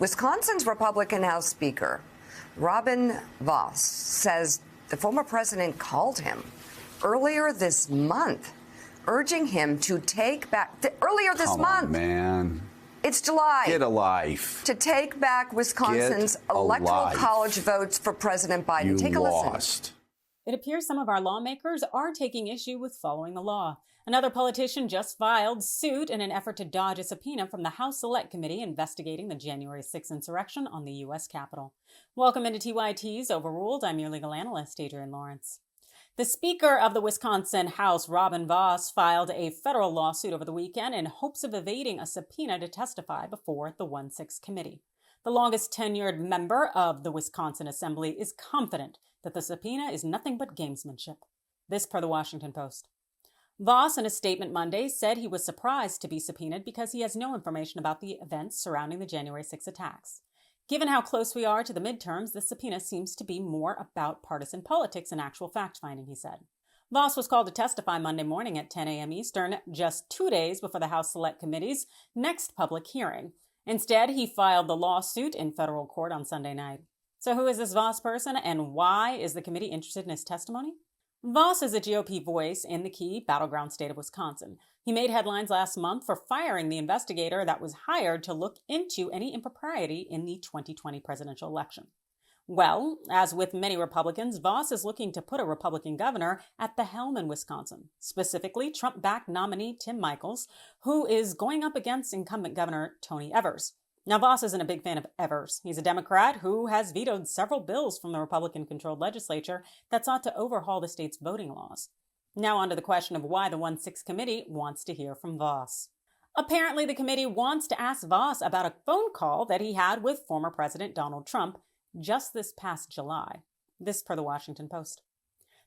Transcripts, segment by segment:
Wisconsin's Republican House Speaker, Robin Vos, says the former president called him earlier this month, urging him to take back, Come on, man. It's July. Get a life. To take back Wisconsin's electoral college votes for President Biden. Take a listen. It appears some of our lawmakers are taking issue with following the law. Another politician just filed suit in an effort to dodge a subpoena from the House Select Committee investigating the January 6th insurrection on the U.S. Capitol. Welcome into TYT's Overruled. I'm your legal analyst, Adrienne Lawrence. The Speaker of the Wisconsin House, Robin Vos, filed a federal lawsuit over the weekend in hopes of evading a subpoena to testify before the 1-6 committee. The longest tenured member of the Wisconsin Assembly is confident that the subpoena is nothing but gamesmanship. This per the Washington Post. Vos, in a statement Monday, said he was surprised to be subpoenaed because he has no information about the events surrounding the January 6 attacks. Given how close we are to the midterms, the subpoena seems to be more about partisan politics than actual fact-finding, he said. Vos was called to testify Monday morning at 10 a.m. Eastern, just 2 days before the House Select Committee's next public hearing. Instead, he filed the lawsuit in federal court on Sunday night. So who is this Vos person, and why is the committee interested in his testimony? Vos is a GOP voice in the key battleground state of Wisconsin. He made headlines last month for firing the investigator that was hired to look into any impropriety in the 2020 presidential election. Well, as with many Republicans, Vos is looking to put a Republican governor at the helm in Wisconsin, specifically Trump-backed nominee Tim Michels, who is going up against incumbent Governor Tony Evers. Now, Vos isn't a big fan of Evers. He's a Democrat who has vetoed several bills from the Republican-controlled legislature that sought to overhaul the state's voting laws. Now on to the question of why the 1-6 committee wants to hear from Vos. Apparently, the committee wants to ask Vos about a phone call that he had with former President Donald Trump just this past July. This per the Washington Post.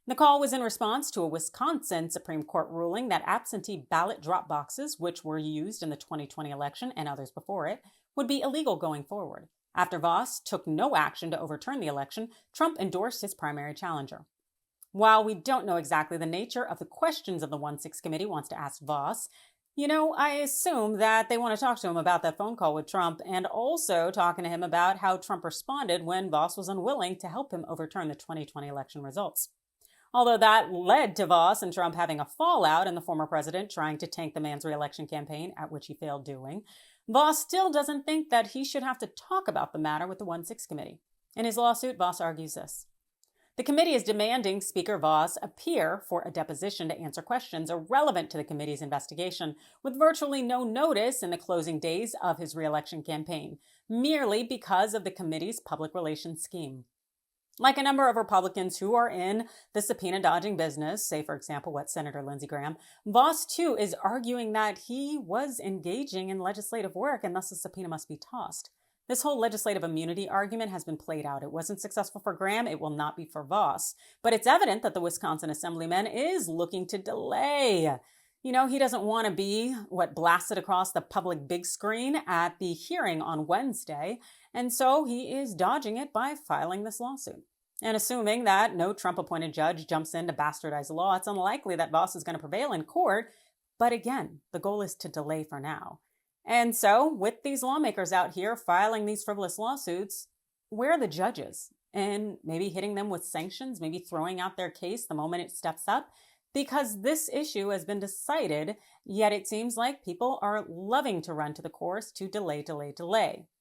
The call was in response to a Wisconsin Supreme Court ruling that absentee ballot drop boxes, which were used in the 2020 election and others before it, would be illegal going forward. After Vos took no action to overturn the election, Trump endorsed his primary challenger. While we don't know exactly the nature of the questions of the 1-6 committee wants to ask Vos, I assume that they want to talk to him about that phone call with Trump and also talking to him about how Trump responded when Vos was unwilling to help him overturn the 2020 election results. Although that led to Vos and Trump having a fallout and the former president trying to tank the man's re-election campaign, at which he failed doing, Vos still doesn't think that he should have to talk about the matter with the 1-6 committee. In his lawsuit, Vos argues this. The committee is demanding Speaker Vos appear for a deposition to answer questions irrelevant to the committee's investigation, with virtually no notice in the closing days of his re-election campaign, merely because of the committee's public relations scheme. Like a number of Republicans who are in the subpoena-dodging business, say, for example, Senator Lindsey Graham, Vos, too, is arguing that he was engaging in legislative work and thus the subpoena must be tossed. This whole legislative immunity argument has been played out. It wasn't successful for Graham. It will not be for Vos. But it's evident that the Wisconsin Assemblyman is looking to delay. He doesn't want to be blasted across the public big screen at the hearing on Wednesday, and so he is dodging it by filing this lawsuit. And assuming that no Trump-appointed judge jumps in to bastardize the law, it's unlikely that Vos is going to prevail in court. But again, the goal is to delay for now. And so, with these lawmakers out here filing these frivolous lawsuits, where are the judges? And maybe hitting them with sanctions, maybe throwing out their case the moment it steps up? Because this issue has been decided, yet it seems like people are loving to run to the courts to delay,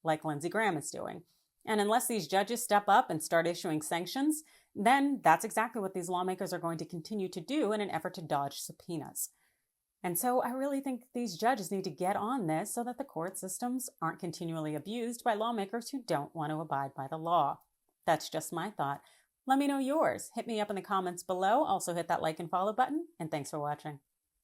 like Lindsey Graham is doing. And unless these judges step up and start issuing sanctions, then that's exactly what these lawmakers are going to continue to do in an effort to dodge subpoenas. And so I really think these judges need to get on this so that the court systems aren't continually abused by lawmakers who don't want to abide by the law. That's just my thought. Let me know yours. Hit me up in the comments below. Also hit that like and follow button. And thanks for watching.